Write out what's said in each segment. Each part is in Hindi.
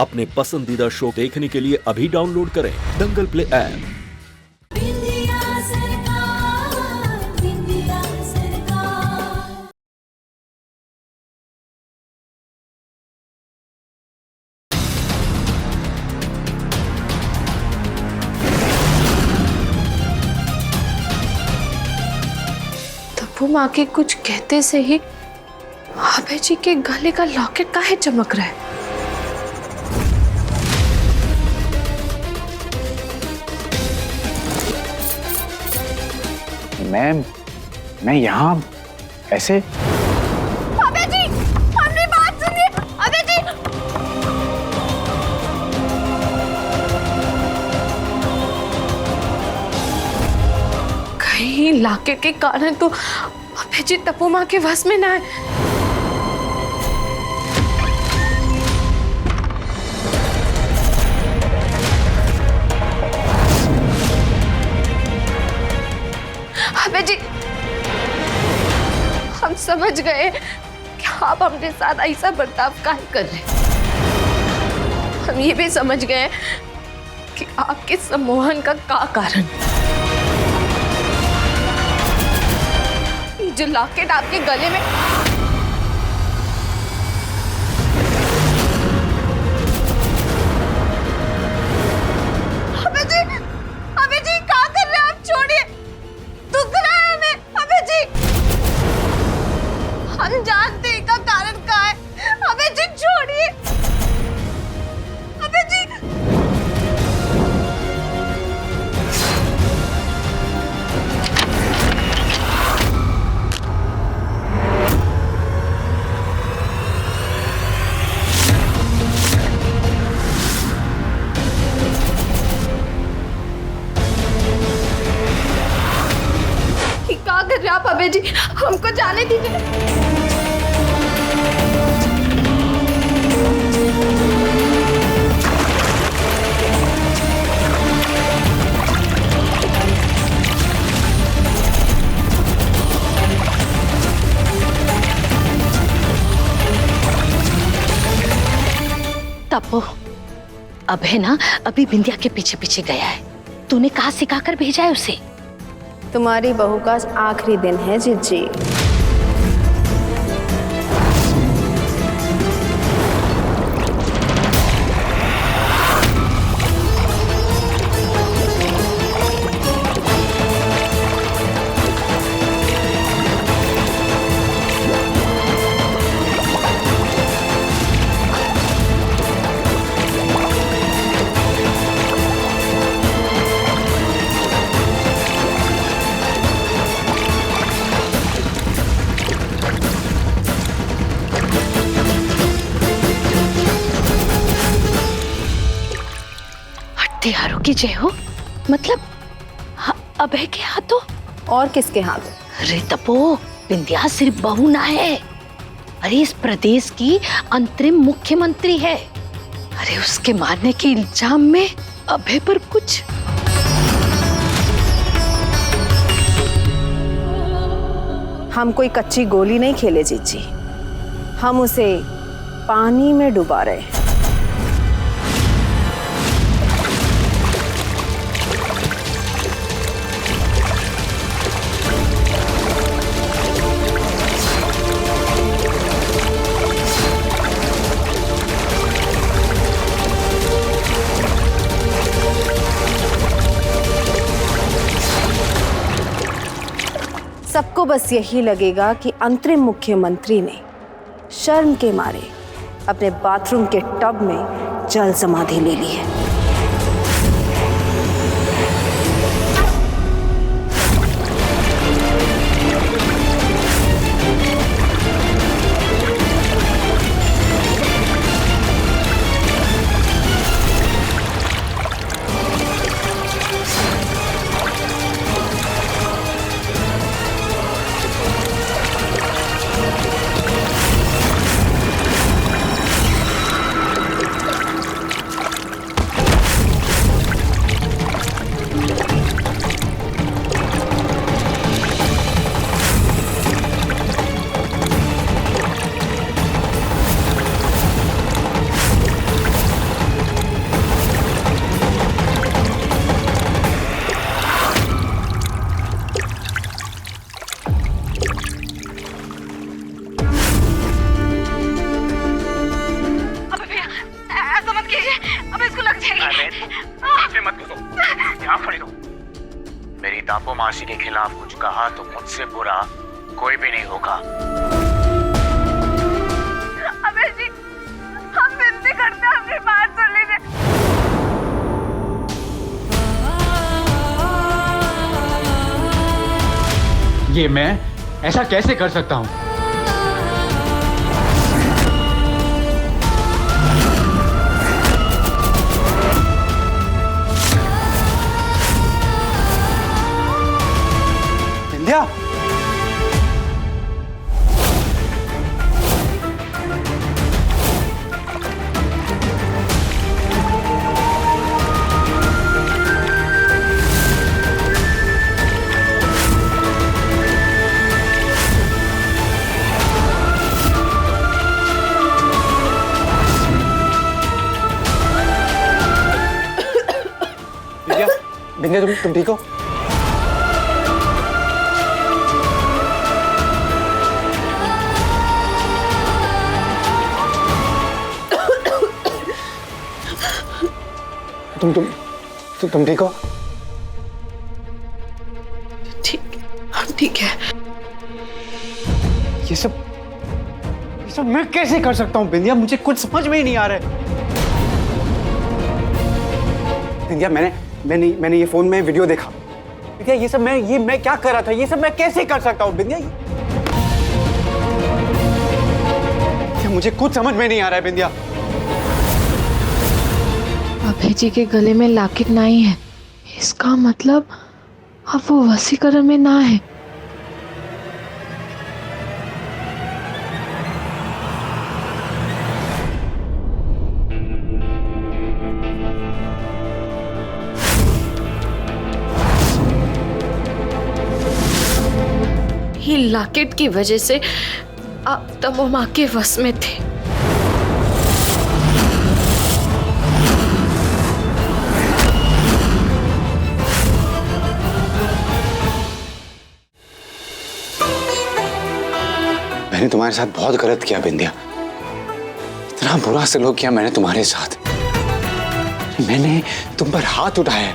अपने पसंदीदा शो देखने के लिए अभी डाउनलोड करें दंगल प्ले ऐप। तब्बू माँ के कुछ कहते से ही अभय जी के गले का लॉकेट काहे चमक रहा है? मैं यहाँ ऐसे? अभय जी, हमारी बात सुनिए। अभय जी, कहीं लॉकेट के कारण तो अभय जी तब्बू माँ के वश में ना है। अबे जी, हम समझ गए कि आप हमने साथ ऐसा बर्ताव काहे कर रहे। हम ये भी समझ गए कि आपके सम्मोहन का कारण ये जो लॉकेट आपके गले में। अबे जी क्या कर रहे हैं आप? छोड़िए, दुख रहा है हमें। अबे जी, हम जानते हैं का कारण क्या है। अबे जी छोड़िए। अबे जी, क्या कर रहे हैं आप? अबे जी, हमको जाने दीजिए। तब्बू, अभय ना अभी बिंदिया के पीछे पीछे गया है। तूने कहाँ सिखाकर भेजा है उसे? तुम्हारी बहू का आखिरी दिन है जीजी। हत्यारों की जय हो। मतलब अभय के हाथों? और किसके हाथों? अरे तब्बू, बिंदिया सिर्फ बहू ना है, अरे इस प्रदेश की अंतरिम मुख्यमंत्री है। अरे उसके मारने के इल्जाम में अभय पर कुछ। हम कोई कच्ची गोली नहीं खेले जीजी, हम उसे पानी में डुबा रहे हैं। सबको बस यही लगेगा कि अंतरिम मुख्यमंत्री ने शर्म के मारे अपने बाथरूम के टब में जल समाधि ले ली है। पुलिस को लग जाएगी। बीच में मत घुसो, यहाँ खड़ी रहो। मेरी तापो मासी के खिलाफ कुछ कहा तो मुझसे बुरा कोई भी नहीं होगा। अबे जी, हम विनती करते हैं, अपनी बात सुन लीजिए। ये मैं ऐसा कैसे कर सकता हूँ? विंध्या, विंध्या, तुम ठीक हो? तुम ठीक हो? ठीक, हम ठीक है। ये सब मैं कैसे कर सकता हूँ बिंदिया? मुझे कुछ समझ में ही नहीं आ रहा है। बिंदिया, मैंने ये फोन में वीडियो देखा। बिंदिया, ये सब मैं क्या कर रहा था? ये सब मैं कैसे कर सकता हूँ बिंदिया? मुझे कुछ समझ में नहीं आ रहा है बिंदिया। अभय जी के गले में लॉकेट नहीं है, इसका मतलब अब वो वसीकरण में ना है। ये लॉकेट की वजह से आप तमो माँ के वश में थे। मैंने तुम्हारे साथ बहुत गलत किया बिंदिया। इतना बुरा सलूक किया मैंने तुम्हारे साथ। मैंने तुम पर हाथ उठाया।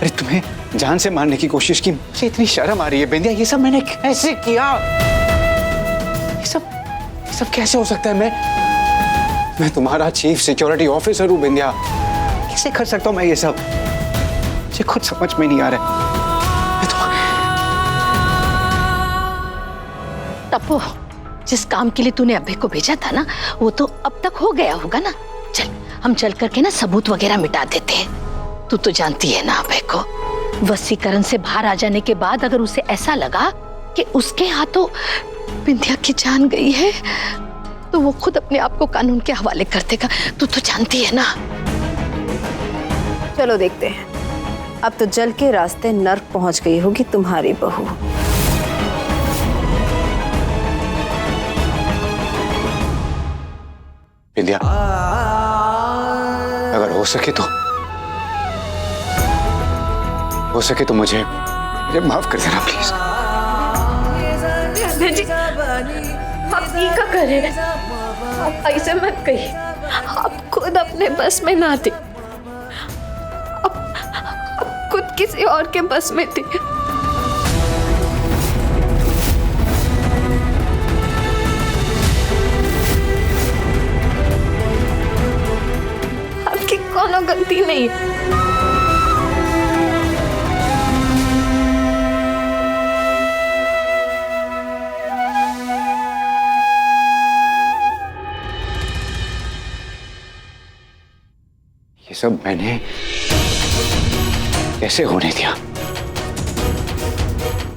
अरे तुम्हें जान से मारने की कोशिश की। मुझे इतनी शर्म आ रही है बिंदिया। ये सब मैंने कैसे किया? ये सब कैसे हो सकता है? मैं तुम्हारा चीफ सिक्योरिटी ऑफिसर हूँ बिंदिया। कैसे कर सकता हूँ मैं ये सब? मुझे खुद समझ में नहीं आ रहा। तपो, जिस काम के लिए तूने अभय को भेजा था ना, वो तो अब तक हो गया होगा ना। चल, हम चल करके ना सबूत वगैरह मिटा देते हैं। तू तो जानती है ना अभय को, वसीकरण से बाहर आ जाने के बाद अगर उसे ऐसा लगा कि उसके हाथों बिंदिया की जान गई है, तो वो खुद अपने आप को कानून के हवाले कर देगा। तू तो जानती है ना। चलो देखते हैं, अब तो जल के रास्ते नर्क पहुंच गई होगी तुम्हारी बहू। बिंदिया, अगर हो सके तो मुझे माफ कर देना प्लीज। जी, आप ये क्या कर रहे हैं? आप ऐसे मत कहिए, आप खुद अपने बस में ना थे। आप खुद किसी और के बस में थे। आपकी कोनो गलती नहीं है। ये सब मैंने कैसे होने दिया?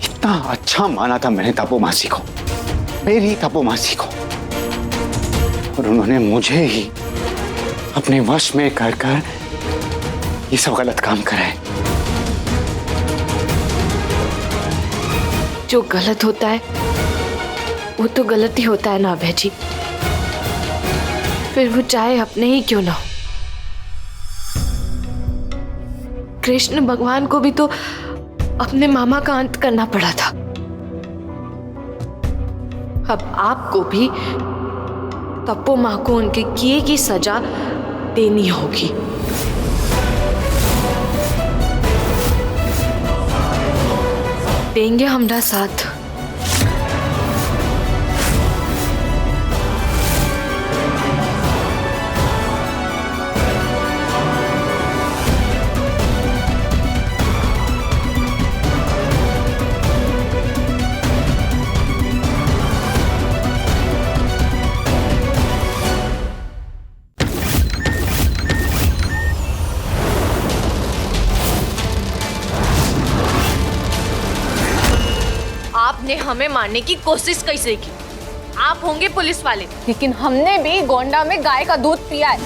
इतना अच्छा माना था मैंने तापो मासी को, मेरी तापो मासी को, और उन्होंने मुझे ही अपने वश में कर ये सब गलत काम करा है। जो गलत होता है वो तो गलत ही होता है ना अभय जी, फिर वो चाहे अपने ही क्यों ना हो। कृष्ण भगवान को भी तो अपने मामा का अंत करना पड़ा था। अब आपको भी तप्पो माँ को उनके किए की सजा देनी होगी। देंगे हमरा साथ। आपने हमें मारने की कोशिश कैसे की? आप होंगे पुलिस वाले, लेकिन हमने भी गोंडा में गाय का दूध पिया है।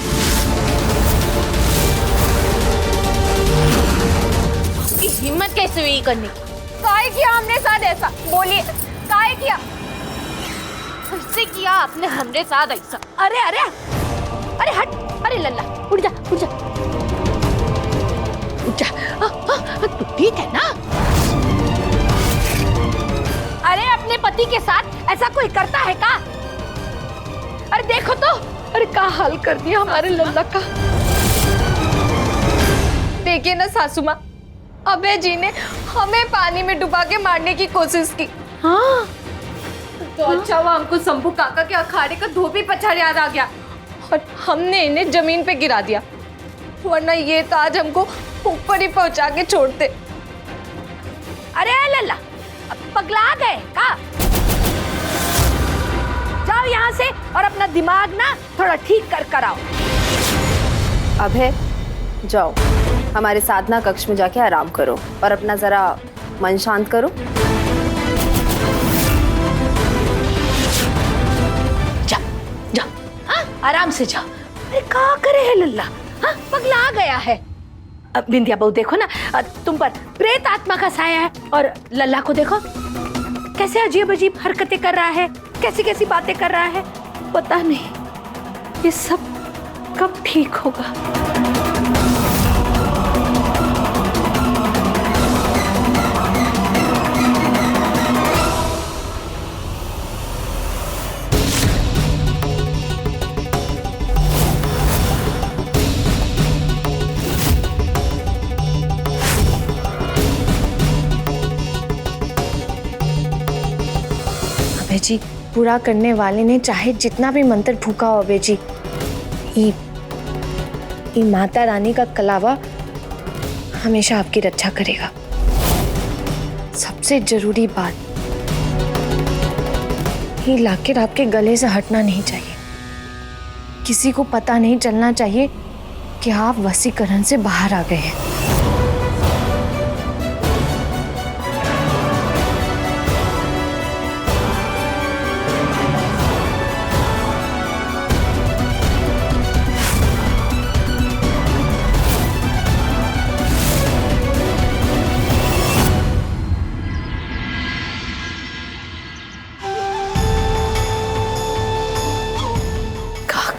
आपकी हिम्मत कैसे हुई करने की? काय किया हमने साथ ऐसा? बोलिए, काय किया? कैसे किया आपने हमरे साथ ऐसा? अरे अरे अरे हट, अरे लल्ला उठ जा उठ जा उठ जा। तू ठीक है ना? अरे अपने पति के साथ ऐसा कोई करता है का? अरे देखो तो, अरे क्या हाल कर दिया हमारे लल्ला का। देखिए ना सासू माँ, अभय जी ने हमें पानी में डुबा के मारने की कोशिश की। हाँ तो अच्छा हुआ हमको शंभू काका के अखाड़े का धोबी पछाड़ याद आ गया और हमने इन्हें जमीन पे गिरा दिया, वरना ये तो आज हमको ऊपर ही पहुंचा के छोड़ते। अरे लल्ला, अब पगला गए का? जाओ यहाँ से और अपना दिमाग ना थोड़ा ठीक कर आओ। अभय, जाओ हमारे साधना कक्ष में जाके आराम करो और अपना जरा मन शांत करो। जा जा, हाँ आराम से जाओ। अरे क्या करे है लल्ला? हाँ पगला गया है। अब बिंदिया बहू देखो ना, तुम पर प्रेत आत्मा का साया है, और लल्ला को देखो कैसे अजीब अजीब हरकतें कर रहा है, कैसी कैसी बातें कर रहा है। पता नहीं ये सब कब ठीक होगा। अभय जी, पूरा करने वाले ने चाहे जितना भी मंत्र फूका हो अभय जी, ये माता रानी का कलावा हमेशा आपकी रक्षा करेगा। सबसे जरूरी बात, ये लाकेट आपके गले से हटना नहीं चाहिए। किसी को पता नहीं चलना चाहिए कि आप वशीकरण से बाहर आ गए हैं।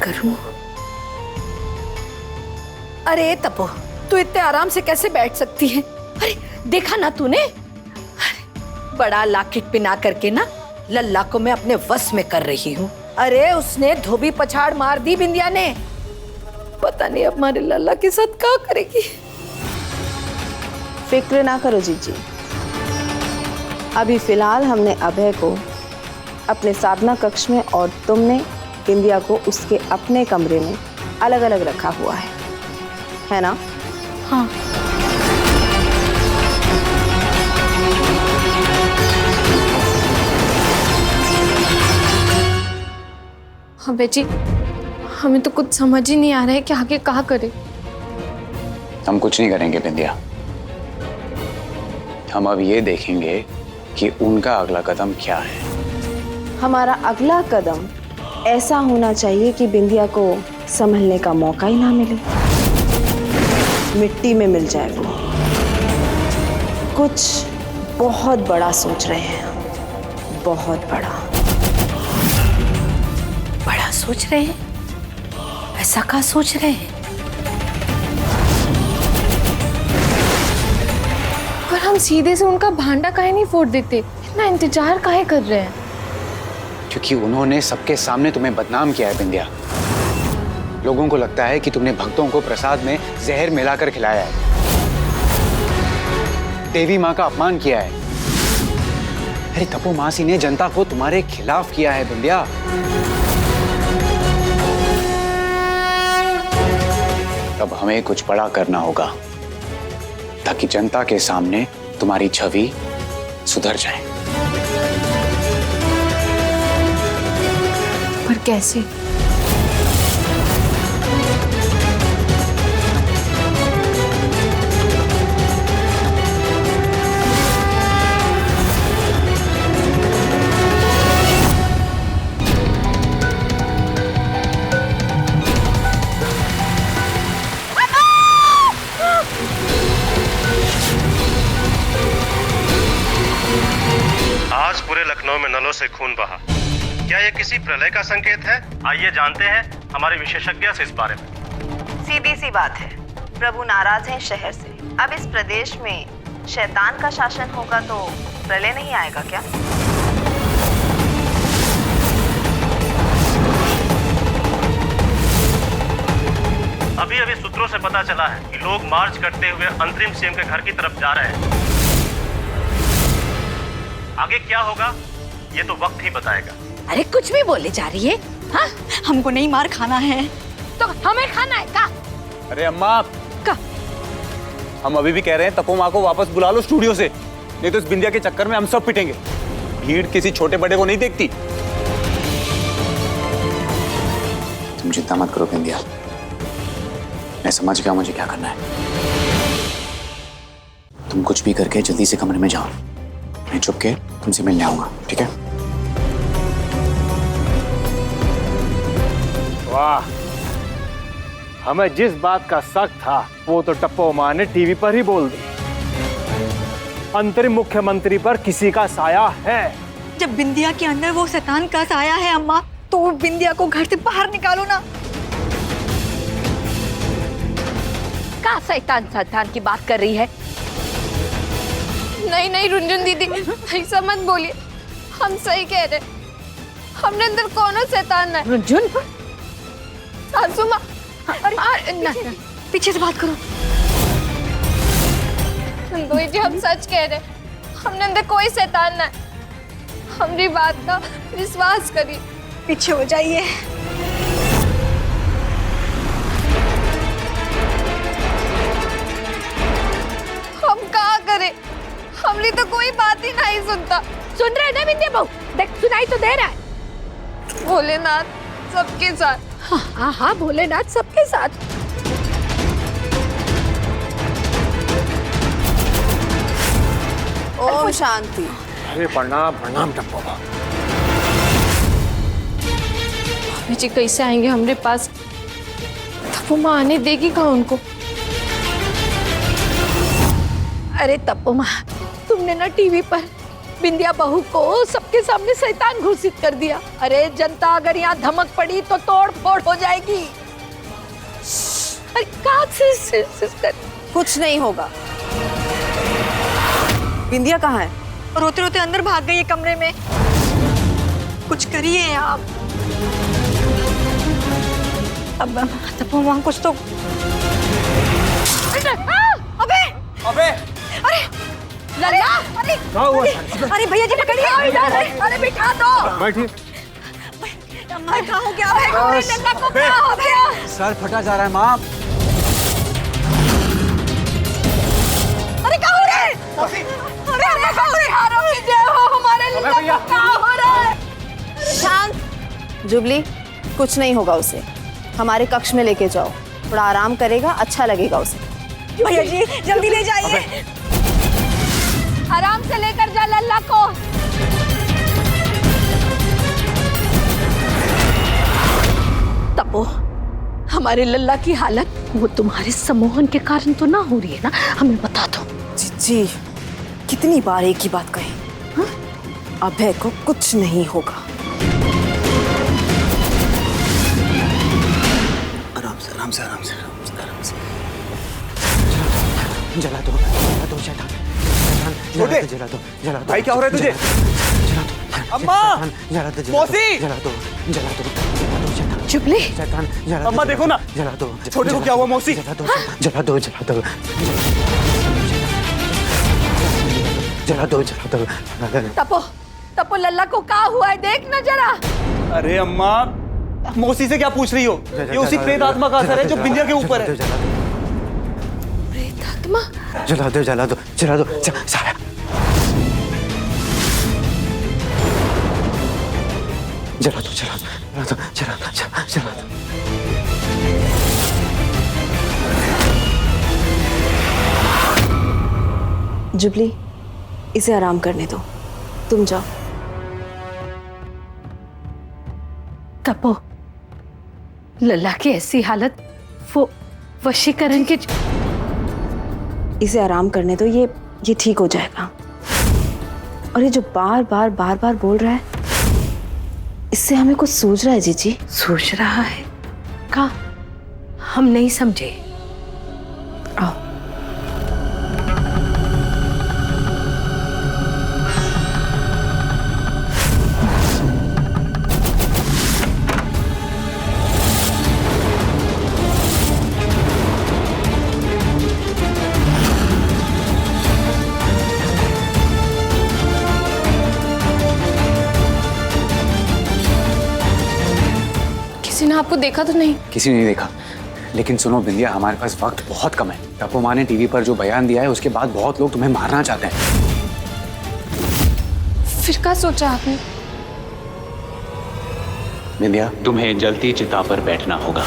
करूं? अरे तपो, तू इतने आराम से कैसे बैठ सकती है? अरे देखा ना तूने? अरे बड़ा लाकेट पिना करके ना लल्ला को मैं अपने वश में कर रही हूँ। अरे उसने धोबी पछाड़ मार दी बिंदिया ने। पता नहीं अब हमारे लल्ला के साथ क्या करेगी। फिक्र ना करो जीजी, अभी फिलहाल हमने अभय को अपने साधना कक्ष में और तुमने बिंदिया को उसके अपने कमरे में अलग अलग रखा हुआ है ना? हाँ। अबे जी, हमें तो कुछ समझ ही नहीं आ रहा है कि आगे क्या करें। हम कुछ नहीं करेंगे बिंदिया, हम अब ये देखेंगे कि उनका अगला कदम क्या है। हमारा अगला कदम ऐसा होना चाहिए कि बिंदिया को संभलने का मौका ही ना मिले, मिट्टी में मिल जाए वो। कुछ बहुत बड़ा सोच रहे हैं, बहुत बड़ा। बड़ा सोच रहे हैं? ऐसा क्या सोच रहे हैं? पर हम सीधे से उनका भांडा काहे नहीं फोड़ देते? इतना इंतजार काहे कर रहे हैं? क्योंकि उन्होंने सबके सामने तुम्हें बदनाम किया है बिंदिया। लोगों को लगता है कि तुमने भक्तों को प्रसाद में जहर मिलाकर खिलाया है, देवी माँ का अपमान किया है। अरे तपोमासी ने जनता को तुम्हारे खिलाफ किया है बिंदिया। अब हमें कुछ बड़ा करना होगा ताकि जनता के सामने तुम्हारी छवि सुधर जाए। पर कैसे? आज पूरे लखनऊ में नलों से खून बहा। क्या ये किसी प्रलय का संकेत है? आइए जानते हैं हमारे विशेषज्ञ से इस बारे में। सीधी सी बात है, प्रभु नाराज हैं शहर से। अब इस प्रदेश में शैतान का शासन होगा तो प्रलय नहीं आएगा क्या? अभी अभी सूत्रों से पता चला है कि लोग मार्च करते हुए अंतरिम सीएम के घर की तरफ जा रहे हैं। आगे क्या होगा ये तो वक्त ही बताएगा। अरे कुछ भी बोले जा रही है। हाँ? हमको नहीं मार खाना है तो हमें खाना है का? अरे अम्मा का? हम अभी भी कह रहे हैं तपो माँ को वापस बुला लो स्टूडियो से, नहीं तो इस बिंदिया के चक्कर में हम सब पिटेंगे। भीड़ किसी छोटे बड़े को नहीं देखती। तुम चिंता मत करो बिंदिया, मैं समझ गया मुझे क्या करना है। तुम कुछ भी करके जल्दी से कमरे में जाओ, मैं चुप के तुमसे मिलने आऊंगा, ठीक है? वाह, हमें जिस बात का शक था वो तो टप्पो माँ ने टीवी पर ही बोल दी। अंतरिम मुख्यमंत्री पर किसी का साया है। जब बिंदिया के अंदर वो शैतान का साया है अम्मा, तो वो बिंदिया को घर से बाहर निकालो ना। का शैतान की बात कर रही है? नहीं नहीं रुंझुन दीदी, ऐसा मत बोलिए, हम सही कह रहे। हमने अंदर कौनो शैतान है। रुंझुन सासू माँ, पीछे से बात करो। संतोष जी हम सच कह रहे, हमने अंदर कोई शैतान नहीं। हमारी बात का विश्वास करिए। पीछे हो जाइए। हम क्या करें, हमने तो कोई बात ही नहीं सुनता। सुन रहे ना बिंदिया बहू, देख सुनाई तो दे रहा है। भोलेनाथ सबके साथ। हाँ हाँ भोलेनाथ सबके साथ। ओम शांति। अरे प्रणाम प्रणाम टप्पो माँ। भाभी जी कैसे आएंगे हमारे पास? तप्पो माँ आने देगी कहाँ उनको? अरे तप्पो माँ, तुमने ना टीवी पर बिंदिया बहू को सबके सामने शैतान घोषित कर दिया। अरे जनता अगर यहाँ धमक पड़ी तो तोड़ फोड़ हो जाएगी। अरे कर। कुछ नहीं होगा। बिंदिया कहाँ है? रोते रोते अंदर भाग गई है कमरे में। कुछ करिए आप। अब तप्पो माँ कुछ तो। अबे अरे लल्ला, अरे भैया जी पकड़िए। अरे बिठा दो। बैठिए। अम्मा क्या हो गया है? लल्ला को क्या हो गया? सर फटा जा रहा है माँ। अरे क्या हो रहा है? अरे हमारे लल्ला को क्या हो रहा है? शांत। जुबली, कुछ नहीं होगा उसे। हमारे कक्ष में लेके जाओ, थोड़ा आराम करेगा, अच्छा लगेगा उसे। भैया जी जल्दी ले जाइए। आराम से लेकर जा लल्ला को। तपो, हमारे लल्ला की हालत वो तुम्हारे सम्मोहन के कारण तो ना हो रही है ना? हमें बता दो। जी कितनी बार एक ही बात कही। अभय को कुछ नहीं होगा। आराम से आराम से आराम से आराम से आराम से। जला दो शैतान। जला दो भाई, क्या हो रहा है तुझे? अम्मा, मौसी, जला दो शैतान। जुबली, अम्मा देखो ना, जला दो। छोटे को क्या हुआ मौसी? जला दो, जला दो, जला दो, जला दो, जला दो। तपो, तपो लल्ला को क्या हुआ है देख ना जरा। अरे अम्मा, मौसी से क्या पूछ रही हो? ये उसी प्रेत आत्मा का असर है जो बिंदिया के ऊपर है। प्रेत आत्मा? जला दो, जला दो, जला दो, सारा। जला दो, जला दो, जला दो, जला दो, जला दो। जुबली, इसे आराम करने दो, तुम जाओ। तपो, लल्ला की ऐसी हालत, वो वशीकरण के। इसे आराम करने दो, ये ठीक हो जाएगा। और ये जो बार बार बोल रहा है, इससे हमें कुछ सूझ रहा है जीजी। सोच रहा है का? हम नहीं समझे। आओ। किसी ने आपको देखा तो नहीं? किसी ने नहीं देखा, लेकिन सुनो बिंदिया, हमारे पास वक्त बहुत कम है। तपो माँ ने टीवी पर जो बयान दिया है, उसके बाद बहुत लोग तुम्हें मारना चाहते हैं। फिर क्या सोचा आपने? बिंदिया, तुम्हें जल्दी चिता पर बैठना होगा।